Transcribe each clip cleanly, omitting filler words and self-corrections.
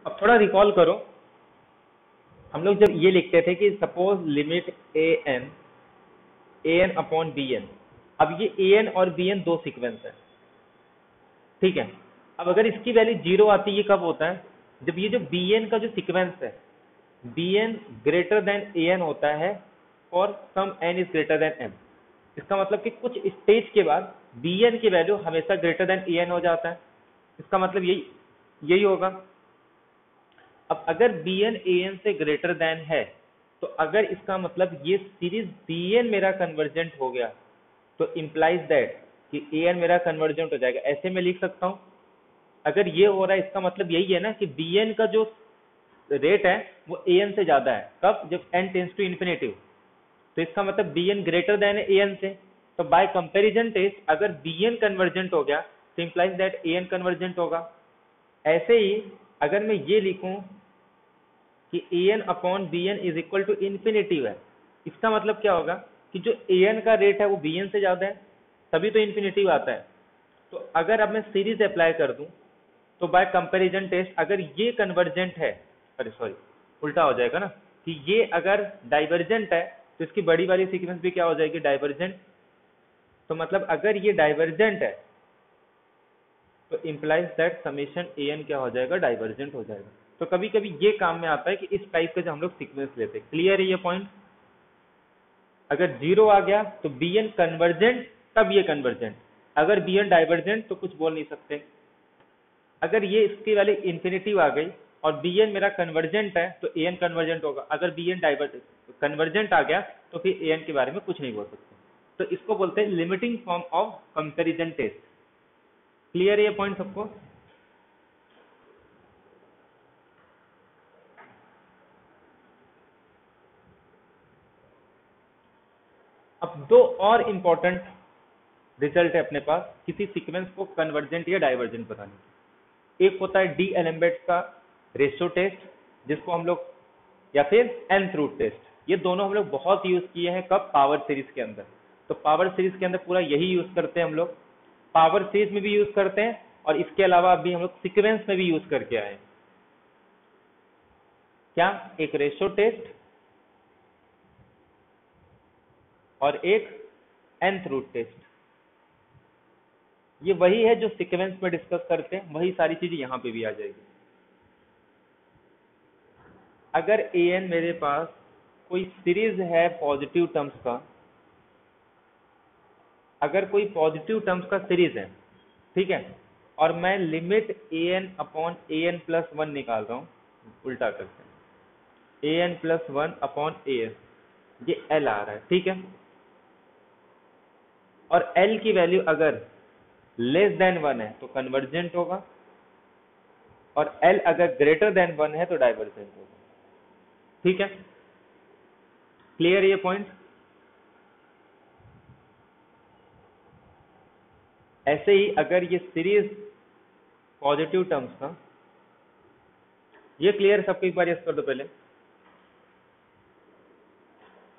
अब थोड़ा रिकॉल करो, हम लोग जब ये लिखते थे कि suppose limit a n upon b N. अब ये ए एन और बी एन दो सीक्वेंस है, ठीक है। अब अगर इसकी वैल्यू 0 आती है, कब होता है? जब ये जो बी एन का जो सीक्वेंस है, b n greater than a n होता है और some n is greater than m. इसका मतलब कि कुछ स्टेज के बाद बी एन की वैल्यू हमेशा ग्रेटर देन ए एन हो जाता है। इसका मतलब यही यही होगा। अब अगर बी एन ए एन से ग्रेटर देन है, तो अगर इसका मतलब ये सीरीज बी एन मेरा कन्वर्जेंट हो गया, तो इम्प्लाइज दैट कि ए एन मेरा कन्वर्जेंट हो जाएगा। ऐसे में लिख सकता हूं, अगर ये हो रहा है इसका मतलब यही है ना कि बी एन का जो रेट है वो ए एन से ज्यादा है। कब? जब एन टेंस टू इन्फिनेटिव। तो इसका मतलब बी एन ग्रेटर देन है ए एन से। तो बाय कंपेरिजन टेस्ट अगर बी एन कन्वर्जेंट हो गया तो implies that a n convergent होगा। ऐसे ही अगर मैं ये लिखूं कि a n upon b n is equal to infinitive है, इसका मतलब क्या होगा कि जो ए एन का रेट है वो बी एन से ज्यादा है, तभी तो इन्फिनेटिव आता है। तो अगर अब मैं सीरीज अप्लाई कर दूं, तो बाय कंपैरिजन टेस्ट अगर ये कन्वर्जेंट है, अरे सॉरी उल्टा हो जाएगा ना, कि ये अगर डाइवर्जेंट है तो इसकी बड़ी वाली सीक्वेंस भी क्या हो जाएगी? डाइवर्जेंट। तो मतलब अगर ये डाइवर्जेंट है तो implies that summation a n क्या हो जाएगा? डाइवर्जेंट हो जाएगा। तो कभी कभी ये काम में आता है कि इस टाइप का जो हम लोग सीक्वेंस लेते हैं। क्लियर है ये पॉइंट? अगर 0 आ गया तो बी एन कन्वर्जेंट, तब ये कन्वर्जेंट। अगर बी एन डाइवर्जेंट तो कुछ बोल नहीं सकते। अगर ये इसकी वाली इंफिनिटी आ गई और बी एन मेरा कन्वर्जेंट है तो ए एन कन्वर्जेंट होगा। अगर बी एन कन्वर्जेंट आ गया तो फिर ए एन के बारे में कुछ नहीं बोल सकते। तो इसको बोलते हैं limiting form of comparison test. Clear है ये पॉइंट सबको? अब दो और इंपॉर्टेंट रिजल्ट है अपने पास किसी सीक्वेंस को कन्वर्जेंट या डाइवर्जेंट बताने की। एक होता है डी एलेम्बर्ट का रेशियो टेस्ट, जिसको हम लोग, या फिर nth रूट टेस्ट। ये दोनों हम लोग बहुत यूज किए हैं। कब? पावर सीरीज के अंदर। तो पावर सीरीज के अंदर पूरा यही यूज करते हैं हम लोग। पावर सीरीज में भी यूज करते हैं और इसके अलावा अभी हम लोग सीक्वेंस में भी यूज करके आए हैं। क्या? एक रेशियो टेस्ट और एक nth रूट टेस्ट। ये वही है जो सीक्वेंस में डिस्कस करते हैं, वही सारी चीजें यहाँ पे भी आ जाएगी। अगर ए एन मेरे पास कोई सीरीज है पॉजिटिव टर्म्स का, अगर कोई पॉजिटिव टर्म्स का सीरीज है, ठीक है, और मैं limit a n upon A N plus one निकाल रहा हूँ, उल्टा करते हैं, A N plus one upon A N, ये एल आ रहा है, ठीक है। और एल की वैल्यू अगर लेस देन वन है तो कन्वर्जेंट होगा, और एल अगर ग्रेटर देन वन है तो डाइवर्जेंट होगा, ठीक है। क्लियर ये पॉइंट? ऐसे ही अगर ये सीरीज पॉजिटिव टर्म्स का, ये क्लियर सबको? एक बार यस कर दो पहले।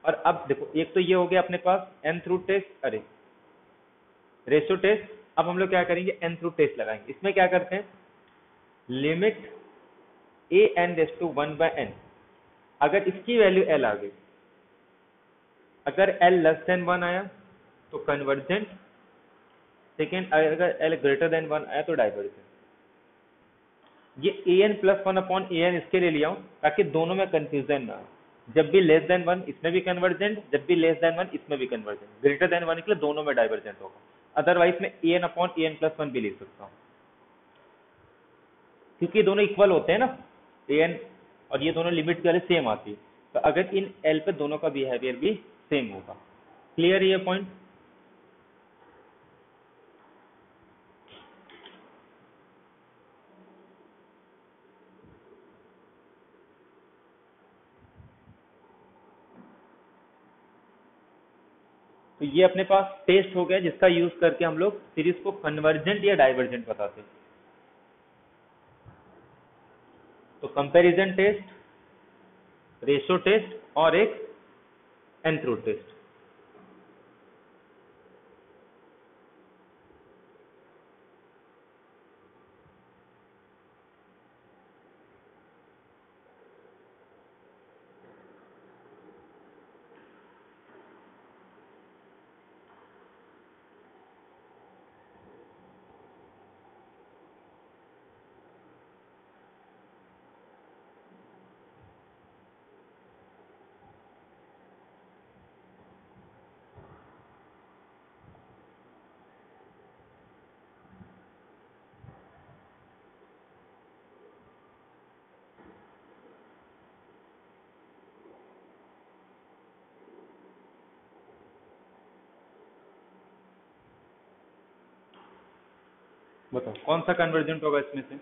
और अब देखो, एक तो ये हो गया अपने पास nth रूट टेस्ट, अरे रेशियो टेस्ट। अब हम लोग क्या करेंगे? nth रूट टेस्ट लगाएंगे। इसमें क्या करते हैं? Limit a n raise to one by n, अगर इसकी वैल्यू एल आ गई, अगर एल लेस देन वन आया तो कन्वर्जेंट, सेकेंड अगर एल ग्रेटर देन वन आया तो डाइवर्जेंट। ये A N plus one upon A N इसके लिए लिया हूं ताकि दोनों में कंफ्यूजन ना हो। जब भी लेस देन वन इसमें भी कन्वर्जेंट, जब भी लेस देन वन इसमें भी कन्वर्जेंट, ग्रेटर देन वन के लिए दोनों में डाइवर्जेंट होगा। अदरवाइज मैं ए n upon A N plus one भी लिख सकता हूँ, क्योंकि दोनों इक्वल होते हैं ना, ए एन और ये दोनों लिमिट की वैल्यू सेम आती है। तो अगर इन एल पे दोनों का बिहेवियर भी सेम होगा। क्लियर है ये पॉइंट? तो ये अपने पास टेस्ट हो गया जिसका यूज करके हम लोग सीरीज को कन्वर्जेंट या डाइवर्जेंट बताते हैं। तो कंपैरिजन टेस्ट, रेशियो टेस्ट और एक nth रूट टेस्ट। बताओ कौन सा कन्वर्जेंट होगा इसमें से?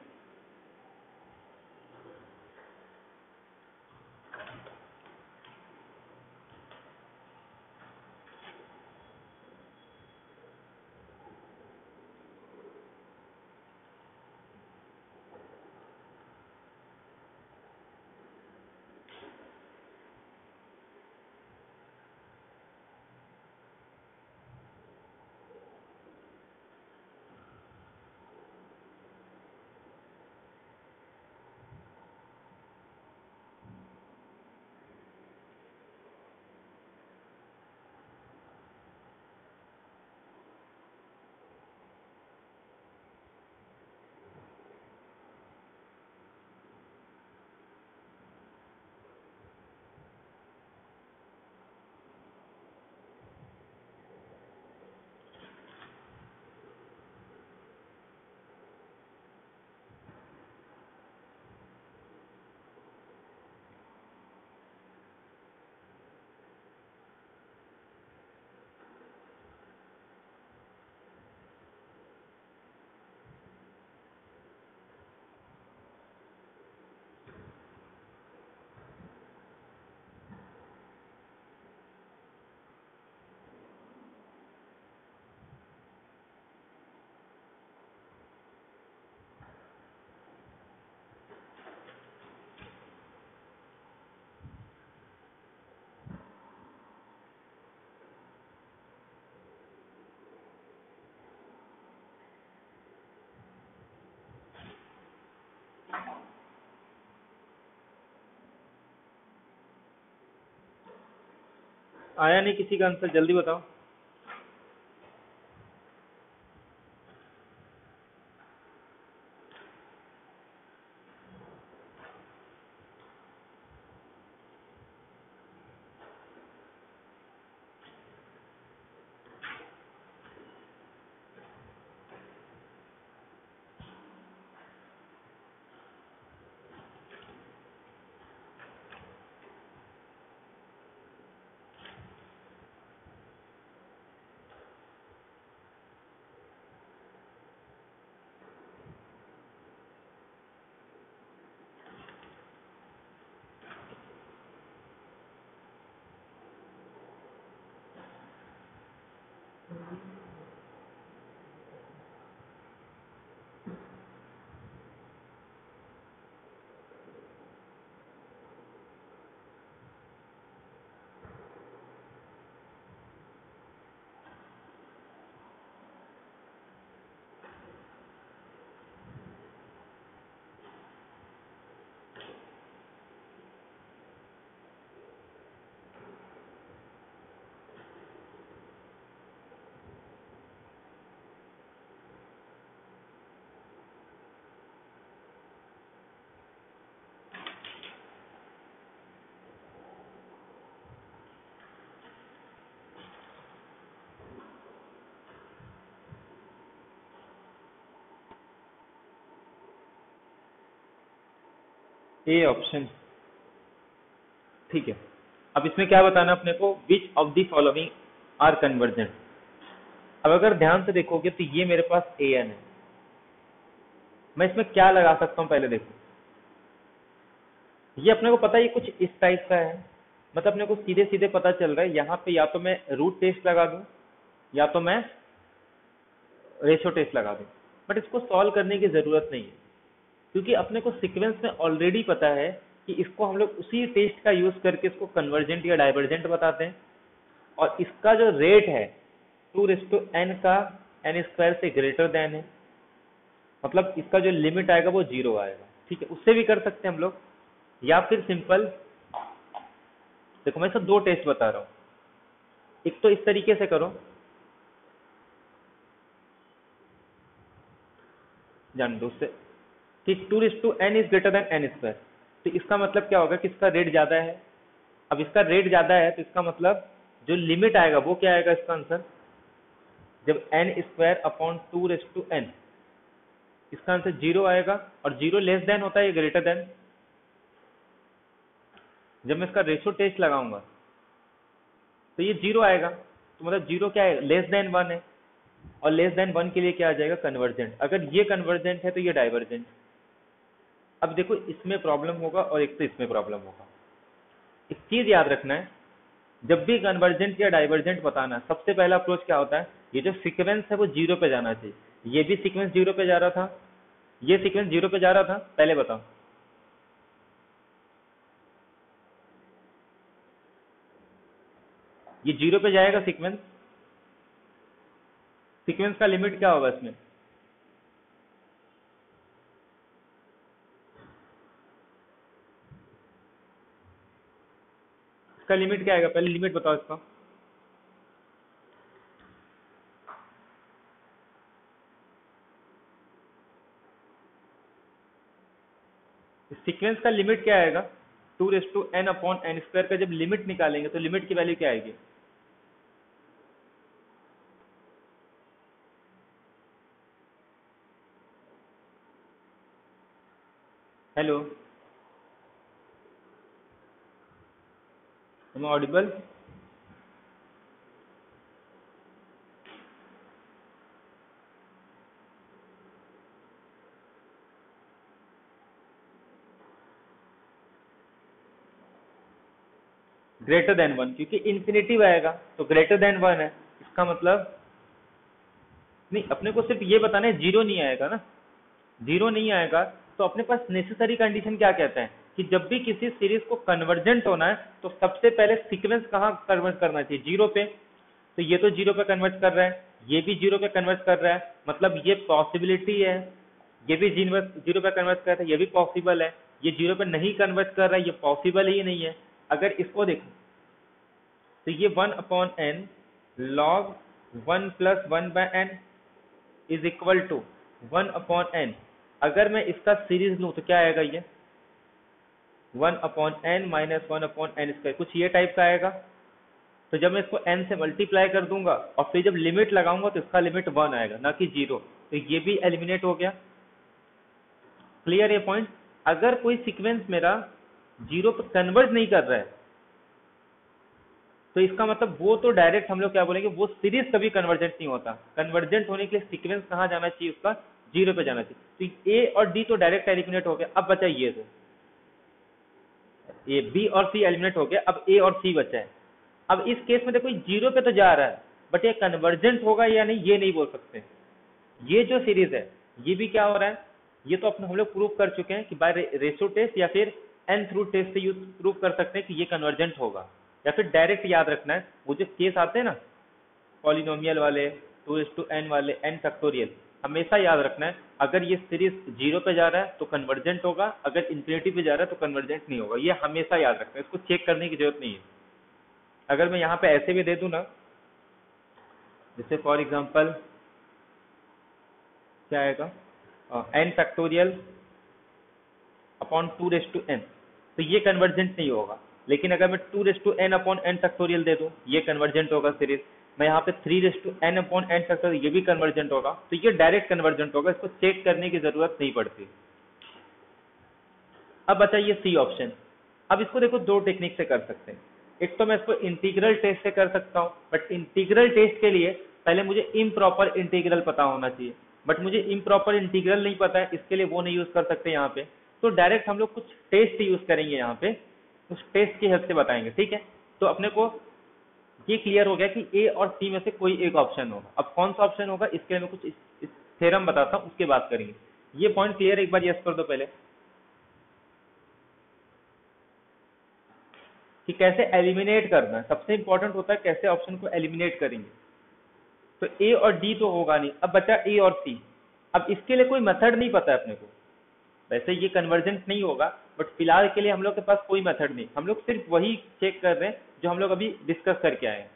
आया नहीं किसी का आंसर, जल्दी बताओ। ए ऑप्शन, ठीक है। अब इसमें क्या बताना अपने को, which of the following are convergent. अब अगर ध्यान से देखोगे तो ये मेरे पास ए एन है, मैं इसमें क्या लगा सकता हूँ पहले देखो। ये अपने को पता है ये कुछ इस टाइप का है, मतलब अपने को सीधे सीधे पता चल रहा है यहाँ पे या तो मैं रूट टेस्ट लगा दूं या तो मैं रेशो टेस्ट लगा दूं। बट इसको सॉल्व करने की जरूरत नहीं है, क्योंकि अपने को सीक्वेंस में ऑलरेडी पता है कि इसको हम लोग उसी टेस्ट का यूज करके इसको कन्वर्जेंट या डाइवर्जेंट बताते हैं। और इसका जो रेट है 2n का n स्क्वायर से ग्रेटर देन है, मतलब इसका जो लिमिट आएगा वो 0 आएगा। ठीक है, उससे भी कर सकते हैं हम लोग, या फिर सिंपल देखो मैं सब दो टेस्ट बता रहा हूँ। एक तो इस तरीके से करो, जान दो उससे कि 2n is greater then n square, तो इसका मतलब क्या होगा कि इसका रेट ज्यादा है। अब इसका रेट ज्यादा है तो इसका मतलब जो लिमिट आएगा वो क्या आएगा इसका आंसर, जब n स्क्वायर अपॉन 2n, इसका आंसर 0 आएगा। और 0 लेस देन होता है या ग्रेटर देन, जब मैं इसका रेशो टेस्ट लगाऊंगा तो ये 0 आएगा, तो मतलब 0 क्या है, लेस देन 1 है। और लेस देन 1 के लिए क्या आ जाएगा, कन्वर्जेंट। अगर ये कन्वर्जेंट है तो ये डाइवर्जेंट। अब देखो इसमें प्रॉब्लम होगा और एक तो इसमें प्रॉब्लम होगा। एक चीज याद रखना है, जब भी कन्वर्जेंट या डाइवर्जेंट बताना सबसे पहला अप्रोच क्या होता है, ये जो सीक्वेंस है वो 0 पे जाना चाहिए। ये भी सीक्वेंस 0 पे जा रहा था, ये सीक्वेंस 0 पे जा रहा था, पहले बताओ। ये 0 पे जाएगा सीक्वेंस, सीक्वेंस का लिमिट क्या होगा इसमें, इसका लिमिट क्या आएगा, पहले लिमिट बताओ इसका। सीक्वेंस का लिमिट क्या आएगा, 2n/n² का जब लिमिट निकालेंगे तो लिमिट की वैल्यू क्या आएगी, hello, am audible? Greater than 1, क्योंकि इन्फिनिटिव आएगा तो ग्रेटर देन 1 है, इसका मतलब नहीं, अपने को सिर्फ ये बताना है जीरो नहीं आएगा ना, जीरो नहीं आएगा तो अपने पास नेसेसरी कंडीशन क्या कहता है कि जब भी किसी सीरीज को कन्वर्जेंट होना है तो सबसे पहले सीक्वेंस कहाँ कन्वर्ट करना चाहिए, जीरो पे। तो ये तो जीरो पे कन्वर्ट कर रहा है, ये भी जीरो पे कन्वर्ट कर रहा है, मतलब ये पॉसिबिलिटी है। ये भी जीरो पे कन्वर्ट कर रहा है, ये भी पॉसिबल है। ये जीरो पे नहीं कन्वर्ट कर रहा है, ये पॉसिबल ही नहीं है। अगर इसको देखो तो ये 1/n log 1 + 1/n is equal to 1/n। अगर मैं इसका सीरीज लूं तो क्या आएगा, ये 1/n - 1/n², कुछ ये टाइप का आएगा। तो जब मैं इसको n से मल्टीप्लाई कर दूंगा और फिर जब लिमिट लगाऊंगा तो इसका लिमिट 1 आएगा, ना कि 0। तो ये भी एलिमिनेट हो गया। क्लियर ये पॉइंट? अगर कोई सीक्वेंस मेरा 0 पर कन्वर्ट नहीं कर रहा है तो इसका मतलब वो तो डायरेक्ट हम लोग क्या बोलेंगे, वो सीरीज कभी कन्वर्जेंट नहीं होता। कन्वर्जेंट होने के लिए सीक्वेंस कहाँ जाना चाहिए, उसका 0 पे जाना चाहिए। तो ए और डी तो डायरेक्ट एलिमिनेट हो गया। अब बचा ये दो, ये बी और सी एलिमिनेट हो गया, अब ए और सी बचा है। अब इस केस में देखो 0 पे तो जा रहा है, बट ये कन्वर्जेंट होगा या नहीं ये नहीं बोल सकते। ये जो सीरीज है ये भी क्या हो रहा है, ये तो अपने हम लोग प्रूव कर चुके हैं कि बाय रेशो टेस्ट या फिर n थ्रू टेस्ट से यूज प्रूव कर सकते हैं कि ये कन्वर्जेंट होगा। या फिर डायरेक्ट याद रखना है, वो जो केस आते हैं ना पॉलिनोमियल वाले, 2n वाले, n फैक्टोरियल, हमेशा याद रखना है अगर ये सीरीज 0 पे जा रहा है तो कन्वर्जेंट होगा, अगर इंफिनिटी पे जा रहा है तो कन्वर्जेंट नहीं होगा। ये हमेशा याद रखना है, इसको चेक करने की जरूरत नहीं है। अगर मैं यहाँ पे ऐसे भी दे दूं ना, जैसे फॉर एग्जांपल क्या आएगा, n फैक्टोरियल अपॉन 2n, तो ये कन्वर्जेंट नहीं होगा। लेकिन अगर मैं 2n/n फैक्टोरियल दे दूं, ये कन्वर्जेंट होगा सीरीज। मैं यहाँ पे 3n/n फैक्टोरियल, ये भी कन्वर्जेंट होगा। तो ये डायरेक्ट कन्वर्जेंट होगा, इसको चेक करने की जरूरत नहीं पड़ती। अब बचा ये सी ऑप्शन। अब इसको देखो दो टेक्निक से कर सकते हैं। एक तो मैं इसको इंटीग्रल टेस्ट से कर सकता हूँ, बट इंटीग्रल टेस्ट के लिए पहले मुझे इम्प्रॉपर इंटीग्रल पता होना चाहिए। बट मुझे इम्प्रॉपर इंटीग्रल नहीं पता है, इसके लिए वो नहीं यूज कर सकते यहाँ पे। तो डायरेक्ट हम लोग कुछ टेस्ट यूज करेंगे यहाँ पे, उस टेस्ट की हेल्प से बताएंगे, ठीक है। तो अपने को ये क्लियर हो गया कि ए और सी में से कोई एक ऑप्शन होगा। अब कौन सा ऑप्शन होगा इसके लिए मैं कुछ इस थ्योरम बताता हूँ, उसके बात करेंगे। ये पॉइंट क्लियर, एक बार यस कर दो पहले कि कैसे एलिमिनेट करना है। सबसे इंपॉर्टेंट होता है कैसे ऑप्शन को एलिमिनेट करेंगे। तो ए और डी तो होगा नहीं, अब बचा ए और सी। अब इसके लिए कोई मेथड नहीं पता है अपने को। वैसे ये कन्वर्जेंट नहीं होगा, बट फिलहाल के लिए हम लोग के पास कोई मेथड नहीं, हम लोग सिर्फ वही चेक कर रहे हैं जो हम लोग अभी डिस्कस करके आए हैं।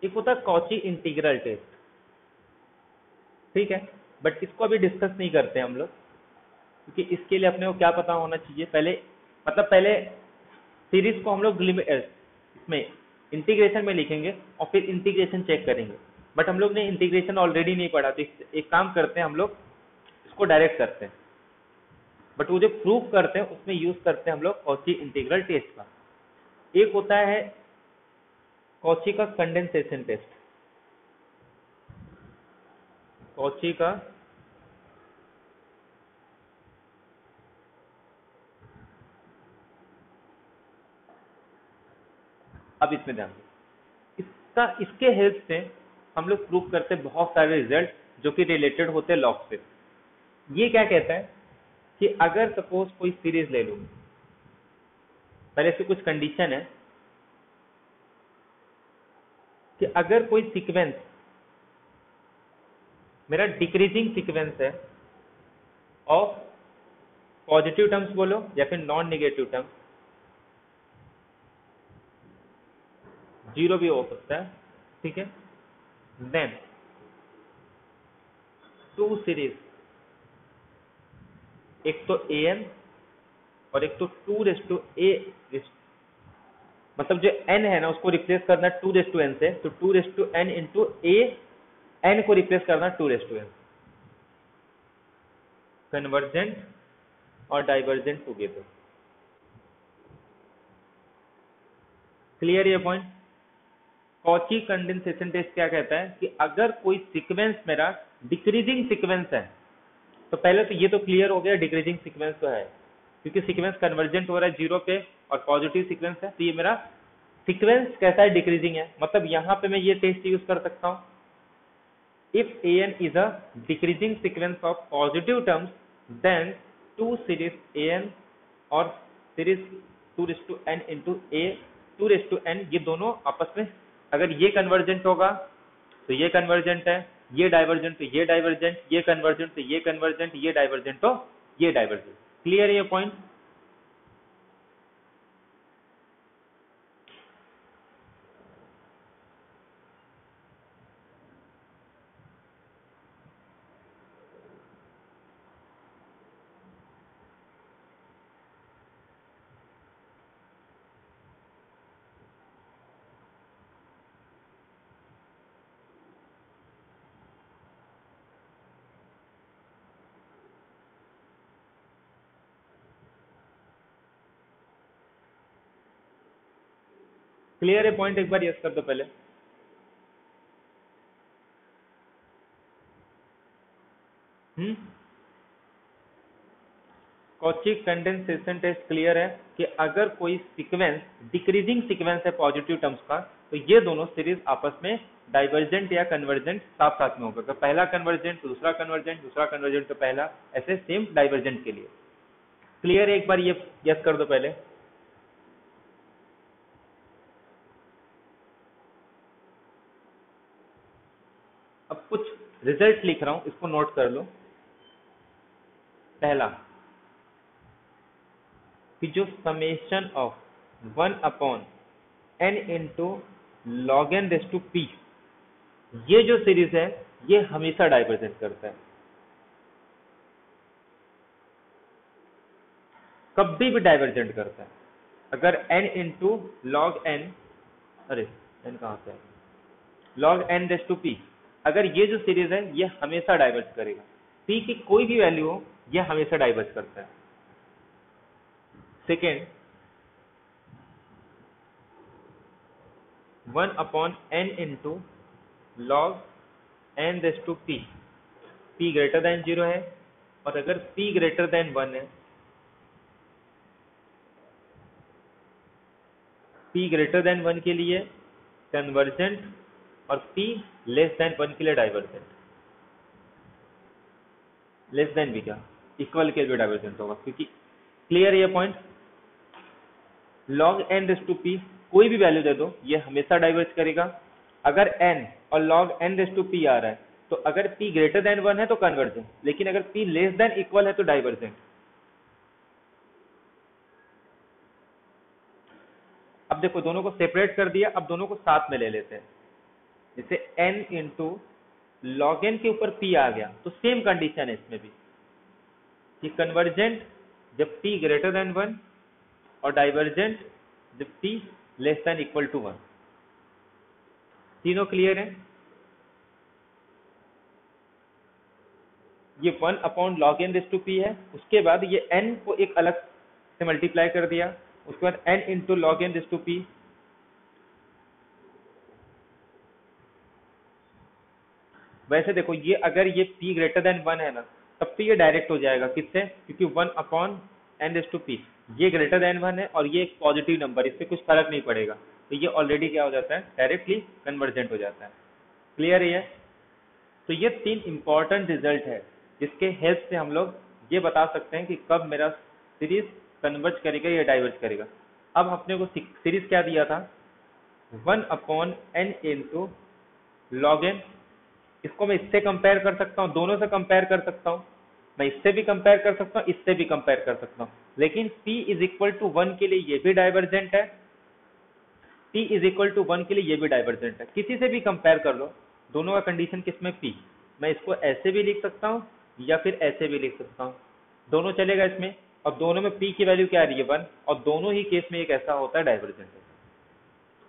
एक होता है कॉची इंटीग्रल टेस्ट, ठीक है, बट इसको अभी डिस्कस नहीं करते हम लोग, क्योंकि इसके लिए अपने को क्या पता होना चाहिए पहले, मतलब पहले सीरीज को हम लोग इसमें इंटीग्रेशन में लिखेंगे और फिर इंटीग्रेशन चेक करेंगे। बट हम लोग ने इंटीग्रेशन ऑलरेडी नहीं पढ़ा, तो एक काम करते हैं हम लोग इसको डायरेक्ट करते हैं। बट वो जो प्रूव करते हैं उसमें यूज करते हैं हम लोग कॉची इंटीग्रल टेस्ट का। एक होता है कॉची का कंडेंसेशन टेस्ट। कॉची का अब इसमें ध्यान दो, इसके हेल्प से हम लोग प्रूव करते हैं बहुत सारे रिजल्ट जो कि रिलेटेड होते हैं लॉग से। ये क्या कहता है कि अगर सपोज कोई सीरीज ले लूं, पहले से कुछ कंडीशन है कि अगर कोई सीक्वेंस मेरा डिक्रीजिंग सीक्वेंस है ऑफ पॉजिटिव टर्म्स बोलो या फिर नॉन नेगेटिव टर्म्स, जीरो भी हो सकता है, ठीक है, देन टू सीरीज, एक तो an और एक तो 2a, मतलब जो n है ना उसको रिप्लेस करना 2n से, तो 2n इंटू a, n को रिप्लेस करना 2n, कन्वर्जेंट और डाइवर्जेंट टुगेदर। क्लियर ये पॉइंट? कॉची कंडेंसेशन टेस्ट क्या कहता है कि अगर कोई सीक्वेंस मेरा डिक्रीजिंग सीक्वेंस है, तो पहले तो ये तो क्लियर हो गया डिक्रीजिंग सीक्वेंस तो है, क्योंकि सीक्वेंस कन्वर्जेंट हो रहा है जीरो पे और पॉजिटिव सीक्वेंस है, तो ये मेरा सीक्वेंस कैसा है, डिक्रीजिंग है। मतलब यहाँ पे मैं ये टेस्ट यूज कर सकता हूँ, if an is a decreasing sequence of positive terms, then two series an और series 2n into a 2n, ये दोनों आपस में अगर ये कन्वर्जेंट होगा तो ये कन्वर्जेंट है, ये डाइवर्जेंट तो ये डाइवर्जेंट, ये कन्वर्जेंट तो ये कन्वर्जेंट, ये डाइवर्जेंट तो ये डाइवर्जेंट। क्लियर है ये पॉइंट? क्लियर है पॉइंट? एक बार यस कर दो पहले। कॉची कंडेंसेशन टेस्ट क्लियर है कि अगर कोई सीक्वेंस डिक्रीजिंग सीक्वेंस है पॉजिटिव टर्म्स का, तो ये दोनों सीरीज आपस में डाइवर्जेंट या कन्वर्जेंट साथ साथ में होगा। तो पहला कन्वर्जेंट तो दूसरा कन्वर्जेंट, दूसरा कन्वर्जेंट तो पहला, ऐसे सेम डाइवर्जेंट के लिए। क्लियर है? एक बार ये यस कर दो पहले। अब कुछ रिजल्ट लिख रहा हूं, इसको नोट कर लो। पहला कि जो summation of 1 upon n into log n raise to p, ये जो सीरीज है ये हमेशा डाइवर्जेंट करता है, कभी भी डाइवर्जेंट करता है। अगर n इंटू लॉग एन, अरे n कहाँ से है, log n raise to p, अगर ये जो सीरीज है ये हमेशा डाइवर्ज करेगा, p की कोई भी वैल्यू हो ये हमेशा डाइवर्ज करता है। Second, 1 upon n into log n raise to p, p greater than 0 है, और अगर p ग्रेटर देन 1 है, p ग्रेटर देन 1 के लिए कन्वर्जेंट और p लेस देन 1 के लिए डाइवर्जेंट। लेस देन भी क्या, इक्वल के लिए डाइवर्जेंट होगा, क्योंकि क्लियर ये point? Log n raise to p कोई भी वैल्यू दे दो ये हमेशा डाइवर्ज करेगा। अगर n और log n raise to p आ रहा है तो अगर p ग्रेटर देन 1 है तो कन्वर्जेंट, लेकिन अगर p लेस देन इक्वल है तो डाइवर्जेंट। अब देखो दोनों को सेपरेट कर दिया, अब दोनों को साथ में ले लेते हैं। जैसे n इंटू लॉग एन के ऊपर p आ गया तो सेम कंडीशन है इसमें भी कि कन्वर्जेंट जब p ग्रेटर देन 1 और डाइवर्जेंट जब p less than equal to 1। तीनों क्लियर है? ये 1 upon log n raise to p है, उसके बाद ये n को एक अलग से मल्टीप्लाई कर दिया, उसके बाद n into log n raise to p. वैसे देखो ये अगर ये p ग्रेटर देन 1 है ना, तब तो ये डायरेक्ट हो जाएगा किससे, क्योंकि 1 upon n raise to p, ये ग्रेटर देन 1 है और ये एक पॉजिटिव नंबर, इससे कुछ फर्क नहीं पड़ेगा, तो ये ऑलरेडी क्या हो जाता है, डायरेक्टली कन्वर्जेंट हो जाता है। क्लियर है ये? तो ये 3 इंपॉर्टेंट रिजल्ट है जिसके हेल्प से हम लोग ये बता सकते हैं कि कब मेरा सीरीज कन्वर्ज करेगा या डाइवर्ज करेगा। अब अपने को सीरीज क्या दिया था, 1 upon n into log n. इसको मैं इससे कंपेयर कर सकता हूँ, दोनों से कंपेयर कर सकता हूँ, मैं इससे भी कंपेयर कर सकता हूँ, इससे भी कंपेयर कर सकता हूँ, लेकिन p इज इक्वल टू 1 के लिए ये भी डाइवर्जेंट है, p इज इक्वल टू 1 के लिए ये भी डाइवर्जेंट है। किसी से भी कंपेयर कर लो, दोनों का कंडीशन किसमें, p। मैं इसको ऐसे भी लिख सकता हूँ या फिर ऐसे भी लिख सकता हूँ, दोनों चलेगा इसमें, और दोनों में p की वैल्यू क्या आ रही है, 1, और दोनों ही केस में एक ऐसा होता है डाइवर्जेंट है।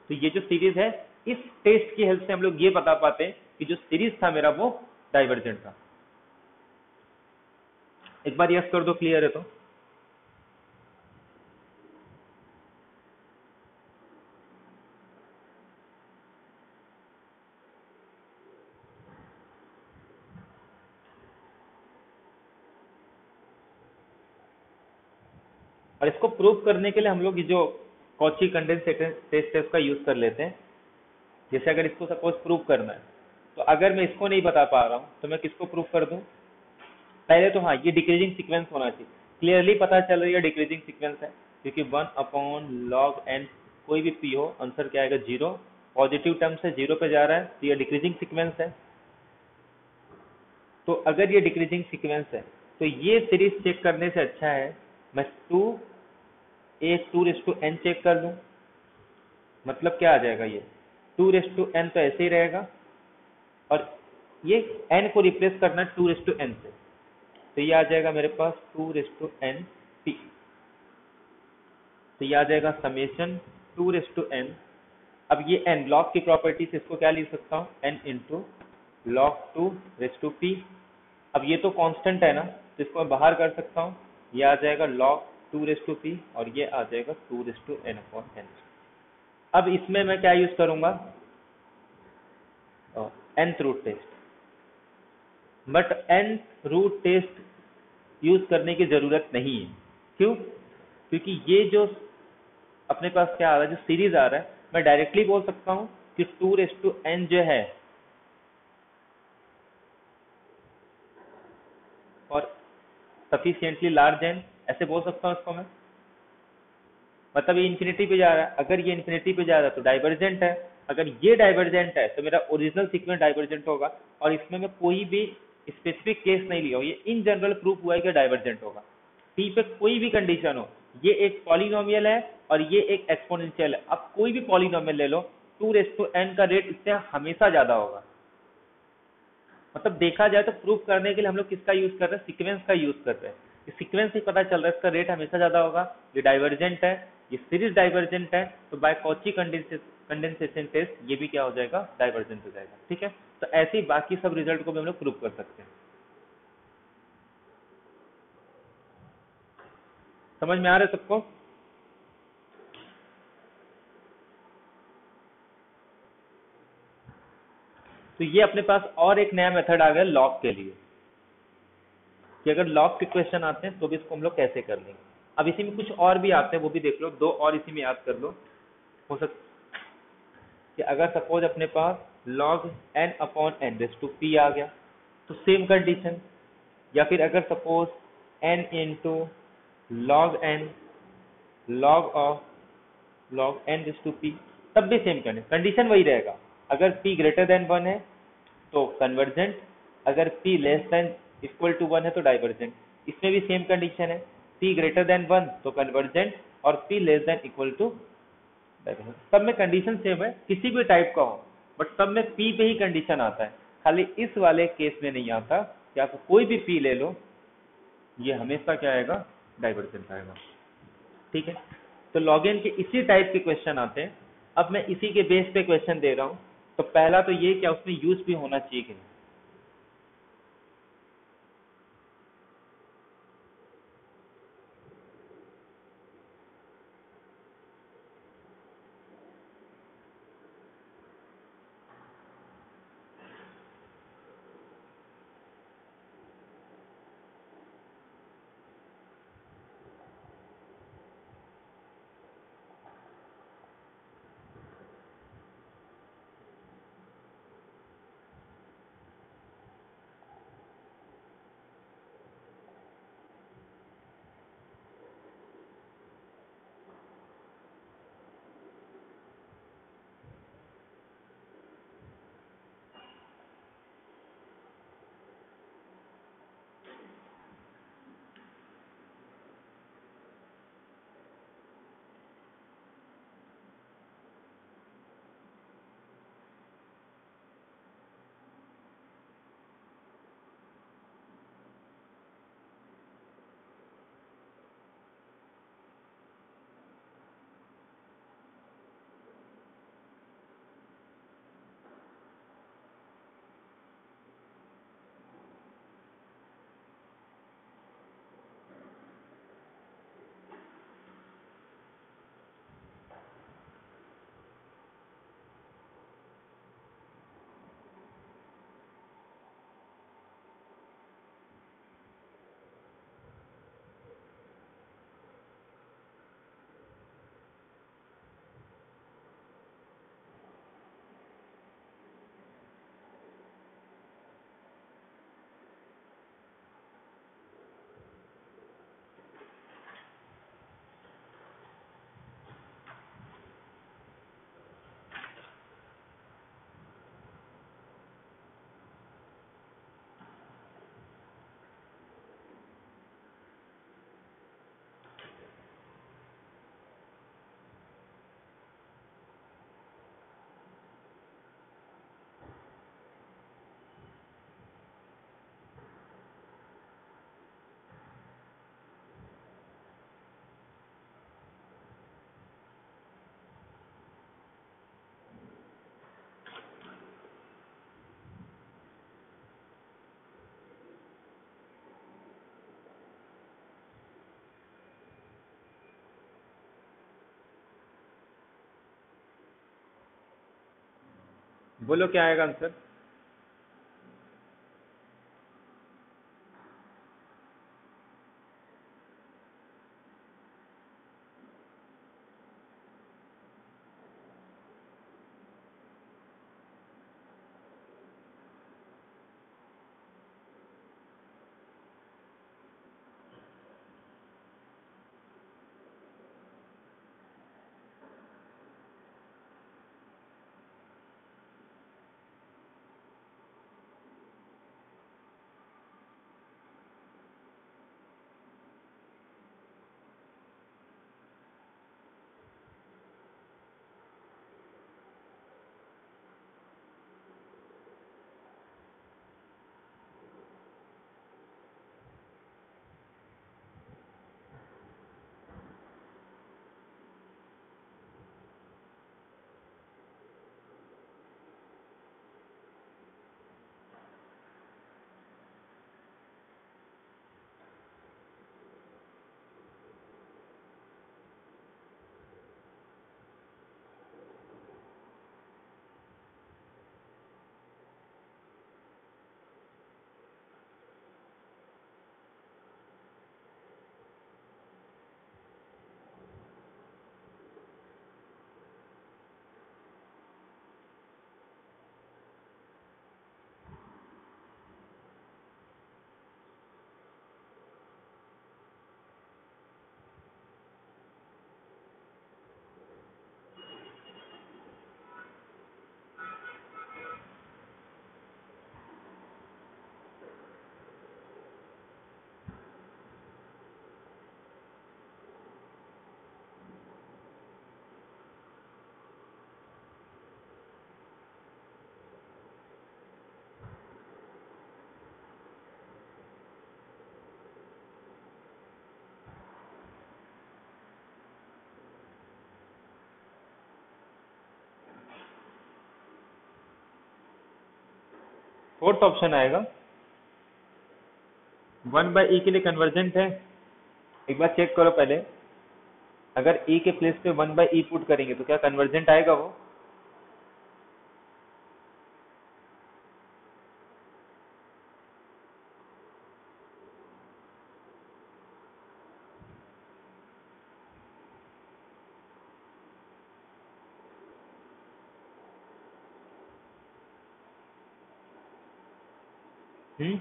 तो ये जो सीरीज है, इस टेस्ट की हेल्प से हम लोग ये बता पाते हैं कि जो सीरीज था मेरा वो डाइवर्जेंट था। एक बार यस कर दो, क्लियर है तो। और इसको प्रूव करने के लिए हम लोग ये जो कॉची कंडेंसेशन टेस्ट है उसका यूज कर लेते हैं। जैसे अगर इसको सपोज प्रूव करना है, तो अगर मैं इसको नहीं बता पा रहा हूँ तो मैं किसको प्रूव कर दूं, पहले तो हाँ ये डिक्रीजिंग सीक्वेंस होना चाहिए, क्लियरली पता चल रही है डिक्रीजिंग सीक्वेंस है, क्योंकि 1 अपॉन लॉग एन कोई भी पी हो, आंसर क्या आएगा, 0, पॉजिटिव टर्म से 0 पे जा रहा है, तो ये डिक्रीजिंग सीक्वेंस है। तो अगर ये डिक्रीजिंग सीक्वेंस है तो ये सीरीज चेक करने से अच्छा है मैं 2 चेक कर लूं। मतलब क्या आ जाएगा, ये 2n तो ऐसे ही रहेगा, और ये n को रिप्लेस करना 2n से, तो ये आ जाएगा मेरे पास 2n p। तो ये आ जाएगा समेशन 2n। अब ये n लॉग की प्रॉपर्टी से इसको क्या लिख सकता हूँ, n इंटू लॉग 2p। अब ये तो कांस्टेंट है ना, तो इसको मैं बाहर कर सकता हूँ, ये आ जाएगा log 2p और ये आ जाएगा 2n/n। अब इसमें मैं क्या यूज करूंगा, nth root test, but nth root test use करने की जरूरत नहीं है। क्यों? क्योंकि ये जो अपने पास क्या आ रहा है, जो सीरीज आ रहा है, मैं डायरेक्टली बोल सकता हूँ कि 2n जो है और सफिशिएंटली लार्ज एन, ऐसे बोल सकता हूँ इसको मैं। मतलब ये इन्फिनिटी पे जा रहा है, अगर ये इन्फिनिटी पे जा रहा है तो डाइवर्जेंट है, अगर ये डाइवर्जेंट है तो मेरा ओरिजिनल सीक्वेंस डाइवर्जेंट होगा। और इसमें मैं कोई भी स्पेसिफिक केस नहीं लिया हूँ, ये इन जनरल प्रूफ हुआ है कि डाइवर्जेंट होगा। टी पे कोई भी कंडीशन हो, ये एक पॉलिनोमियल है और ये एक एक्सपोनेंशियल है, आप कोई भी पॉलिनोमियल ले लो, 2n का रेट इससे हमेशा ज्यादा होगा। मतलब देखा जाए तो प्रूफ करने के लिए हम लोग किसका यूज कर रहे हैं, सीक्वेंस का यूज कर रहे हैं। सीक्वेंस से पता चल रहा है इसका रेट हमेशा ज्यादा होगा, ये डाइवर्जेंट है, ये सीरीज डाइवर्जेंट है, तो बाय कॉची कंडेंसेशन टेस्ट ये भी क्या हो जाएगा, डाइवर्जेंट हो जाएगा। ठीक है, तो ऐसे ही बाकी सब रिजल्ट को भी हम लोग प्रूव कर सकते हैं। समझ में आ रहा है सबको? तो ये अपने पास और एक नया मेथड आ गया लॉग के लिए, कि अगर लॉग के क्वेश्चन आते हैं तो भी इसको हम लोग कैसे कर लेंगे। अब इसी में कुछ और भी आते हैं, वो भी देख लो, दो और इसी में याद कर लो। हो सकता कि अगर सपोज अपने पास log n/n raise to p आ गया तो सेम कंडीशन, या फिर अगर suppose n into log n log of log n raise to p, तब भी सेम कंडीशन वही रहेगा। अगर p ग्रेटर देन 1 है तो कन्वर्जेंट, अगर p less than equal to 1 है तो डाइवर्जेंट। इसमें भी सेम कंडीशन है, p ग्रेटर देन 1 तो कन्वर्जेंट और p less than equal to divergent. सब में कंडीशन सेम है, किसी भी टाइप का हो, बट सब में p पे ही कंडीशन आता है, खाली इस वाले केस में नहीं आता कि आप कोई भी p ले लो, ये हमेशा क्या आएगा, डाइवर्जेंट आएगा। ठीक है, तो लॉगिन के इसी टाइप के क्वेश्चन आते हैं। अब मैं इसी के बेस पे क्वेश्चन दे रहा हूँ, तो पहला तो ये क्या उसमें यूज भी होना चाहिए कि नहीं। बोलो क्या आएगा आंसर। फोर्थ ऑप्शन आएगा, 1/e के लिए कन्वर्जेंट है। एक बार चेक करो पहले, अगर e के प्लेस पे 1/e पुट करेंगे तो क्या कन्वर्जेंट आएगा वो। हम्म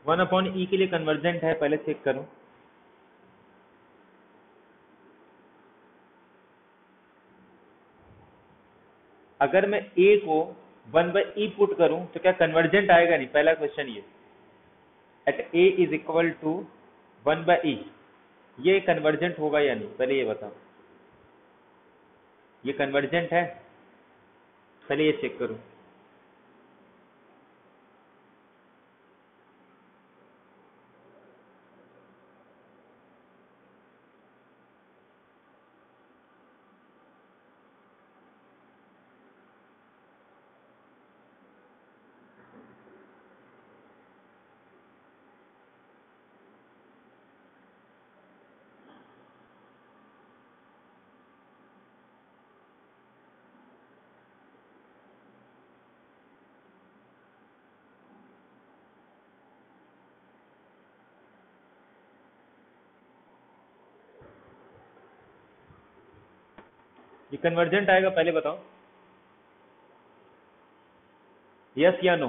1/e के लिए कन्वर्जेंट है, पहले चेक करो। अगर मैं a को 1/e पुट करूं तो क्या कन्वर्जेंट आएगा नहीं, पहला क्वेश्चन ये। At a is equal to 1/e, ये कन्वर्जेंट होगा या नहीं, पहले ये बताओ। ये कन्वर्जेंट है, पहले ये चेक करो। ये कन्वर्जेंट आएगा, पहले बताओ, यस या नो।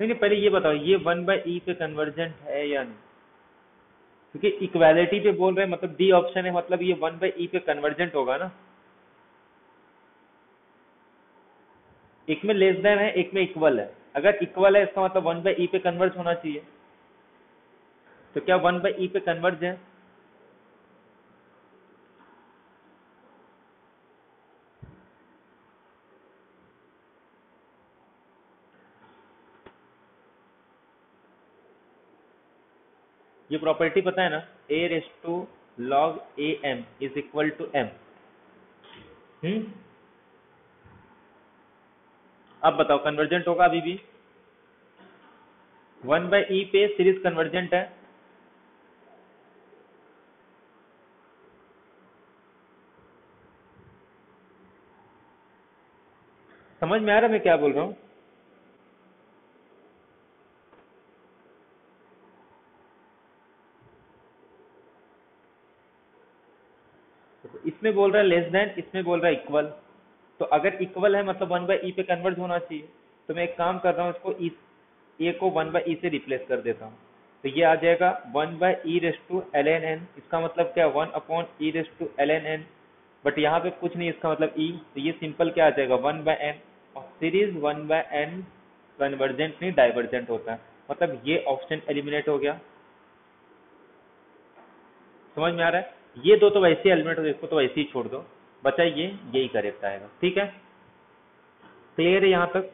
नहीं नहीं, पहले ये बताओ, ये 1/e पे कन्वर्जेंट है या नहीं, क्योंकि इक्वालिटी पे बोल रहे हैं, मतलब डी ऑप्शन है, मतलब ये 1/e पे कन्वर्जेंट होगा ना। एक में लेस देन है, एक में इक्वल है। अगर इक्वल है इसका मतलब 1/e पे कन्वर्ज होना चाहिए। तो क्या 1/e पे कन्वर्ज है। ये प्रॉपर्टी पता है ना, a raise to log am is equal to m। हम्म अब बताओ कन्वर्जेंट होगा अभी भी? 1/e पे सीरीज कन्वर्जेंट है। समझ में आ रहा है मैं क्या बोल रहा हूँ? इसमें बोल रहा है लेस देन, इसमें बोल रहा है इक्वल। तो अगर इक्वल है मतलब 1/e पे कन्वर्ज होना चाहिए। तो मैं एक काम कर रहा हूँ, इसको ए को 1/e से रिप्लेस कर देता हूँ। तो ये आ जाएगा 1/e⁻ln n। इसका मतलब क्या, 1/e⁻ln n। बट यहाँ पे कुछ नहीं, इसका मतलब e। तो ये सिंपल क्या आ जाएगा, 1/n। और सीरीज 1/n कन्वर्जेंट नहीं डाइवर्जेंट होता है, मतलब ये ऑप्शन एलिमिनेट हो गया। समझ में आ रहा है? ये दो तो वैसे एलिमेंट, इसको तो वैसे ही छोड़ दो, बचा ये, यही करेक्ट आएगा। ठीक है, क्लियर है यहाँ तक?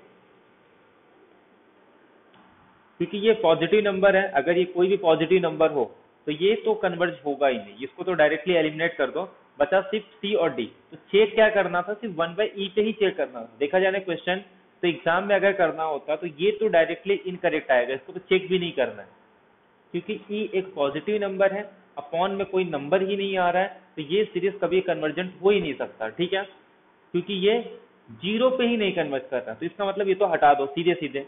क्योंकि ये पॉजिटिव नंबर है, अगर ये कोई भी पॉजिटिव नंबर हो तो ये तो कन्वर्ज होगा ही नहीं, इसको तो डायरेक्टली एलिमिनेट कर दो। बचा सिर्फ सी और डी। तो चेक क्या करना था, सिर्फ 1/e पे ही चेक करना था। देखा जाए क्वेश्चन, तो एग्जाम में अगर करना होता तो ये तो डायरेक्टली इनकरेक्ट आएगा, इसको तो चेक भी नहीं करना है। क्योंकि ई एक पॉजिटिव नंबर है, अपॉन में कोई नंबर ही नहीं आ रहा है, तो ये सीरीज कभी कन्वर्जेंट हो ही नहीं सकता। ठीक है, क्योंकि ये जीरो पे ही नहीं कन्वर्ज कर रहा, तो इसका मतलब ये तो हटा दो सीधे सीधे।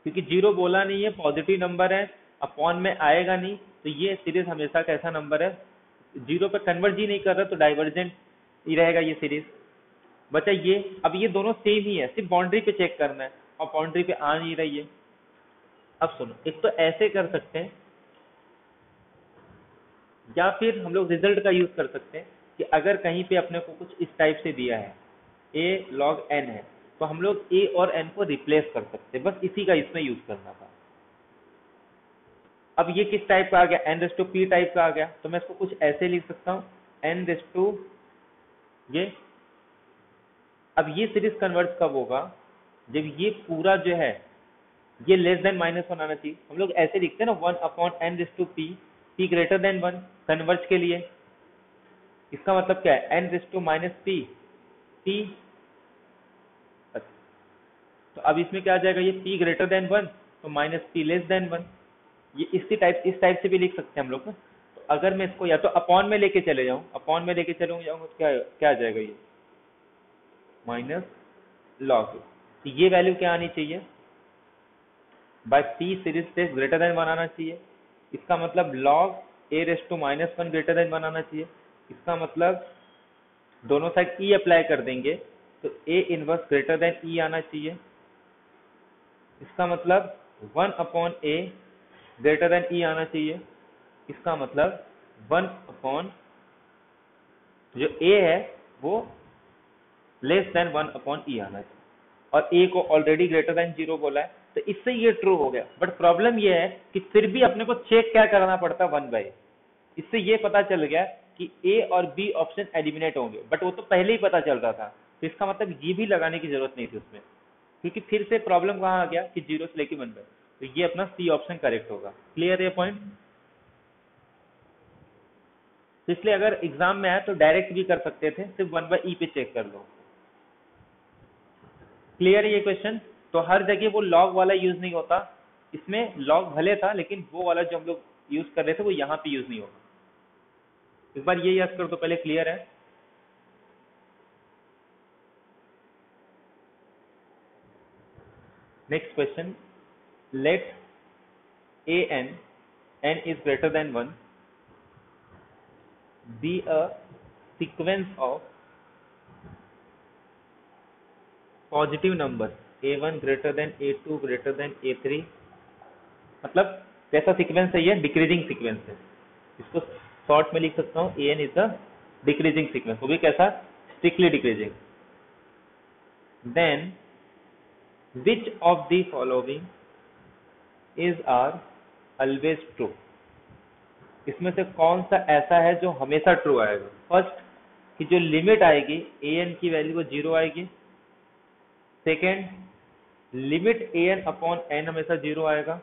क्योंकि जीरो बोला नहीं है, पॉजिटिव नंबर है, अपॉन में आएगा नहीं, तो ये सीरीज हमेशा कैसा नंबर है, जीरो पे कन्वर्ज ही नहीं कर रहा, तो डाइवर्जेंट ही रहेगा ये सीरीज। बचा ये, अब ये दोनों सेम ही है, सिर्फ बाउंड्री पे चेक करना है, और बाउंड्री पे आ नहीं रही है। अब सुनो, एक तो ऐसे कर सकते हैं, या फिर हम लोग रिजल्ट का यूज कर सकते हैं कि अगर कहीं पे अपने को कुछ इस टाइप से दिया है, a log n है, तो हम लोग a और n को रिप्लेस कर सकते हैं, बस इसी का इसमें यूज करना था। अब ये किस टाइप का आ गया, n⁻p टाइप का आ गया, तो मैं इसको कुछ ऐसे लिख सकता हूँ, n⁻, ये। अब ये सीरीज कन्वर्ज कब होगा, जब ये पूरा जो है ये लेस देन -1 आना चाहिए। हम लोग ऐसे लिखते हैं ना, 1/n⁻p, p greater than 1 converge के लिए। इसका मतलब क्या है, n⁻p, p। तो अब इसमें क्या आ जाएगा, ये p ग्रेटर देन 1, तो -p लेस देन 1। ये इस टाइप से भी लिख सकते हैं हम लोग ना। तो अगर मैं इसको या तो अपॉन में लेके चले जाऊं, अपॉन में लेके चलूंगा तो क्या क्या आ जाएगा, ये माइनस लॉग। तो ये वैल्यू क्या आनी चाहिए, बाय p सीरीज से ग्रेटर देन 1 आना चाहिए। इसका मतलब log a⁻−1 ग्रेटर देन 1 आना चाहिए। इसका मतलब दोनों साइड e अप्लाई कर देंगे, तो a inverse greater than e आना चाहिए। इसका मतलब 1/a ग्रेटर देन e आना चाहिए। इसका मतलब 1 जो a है वो लेस देन 1/e आना चाहिए, और a को ऑलरेडी ग्रेटर देन 0 बोला है, तो इससे ये ट्रू हो गया। बट प्रॉब्लम ये है कि फिर भी अपने को चेक क्या करना पड़ता है, 1/a। इससे ये पता चल गया कि a और b ऑप्शन एलिमिनेट होंगे, बट वो तो पहले ही पता चल रहा था, तो इसका मतलब ये भी लगाने की जरूरत नहीं थी उसमें। क्योंकि फिर से प्रॉब्लम कहाँ आ गया कि 0 से लेके 1/, तो ये अपना सी ऑप्शन करेक्ट होगा। क्लियर है पॉइंट? तो इसलिए अगर एग्जाम में आए तो डायरेक्ट भी कर सकते थे, सिर्फ 1/e पे चेक कर लो। क्लियर है ये क्वेश्चन? तो हर जगह वो लॉग वाला यूज नहीं होता, इसमें लॉग भले था, लेकिन वो वाला जो हम लोग यूज कर रहे थे वो यहाँ पे यूज नहीं होगा। इस बार ये याद कर दो पहले। क्लियर है? Next question, let n is greater than 1 be a sequence of positive number a1 greater than a2 greater than a3। मतलब कैसा सीक्वेंस है ये, डिक्रीजिंग सीक्वेंस है। इसको शॉर्ट में लिख सकता हूँ, an is the decreasing sequence. वो भी कैसा, strictly decreasing. Then which of the following is are always true. इसमें से कौन सा ऐसा है जो हमेशा ट्रू आएगा। फर्स्ट, कि जो लिमिट आएगी an की वैल्यू वो 0 आएगी। सेकेंड, लिमिट an/n हमेशा 0 आएगा।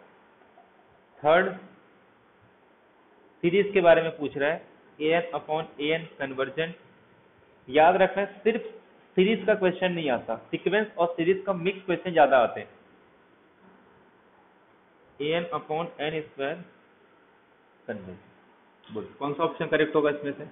थर्ड, सीरीज के बारे में पूछ रहा है, an/an कन्वर्जेंट। याद रखना है सिर्फ सीरीज का क्वेश्चन नहीं आता, सीक्वेंस और सीरीज का मिक्स क्वेश्चन ज्यादा आते हैं। an/n² converge. बोल कौन सा ऑप्शन करेक्ट होगा इसमें से?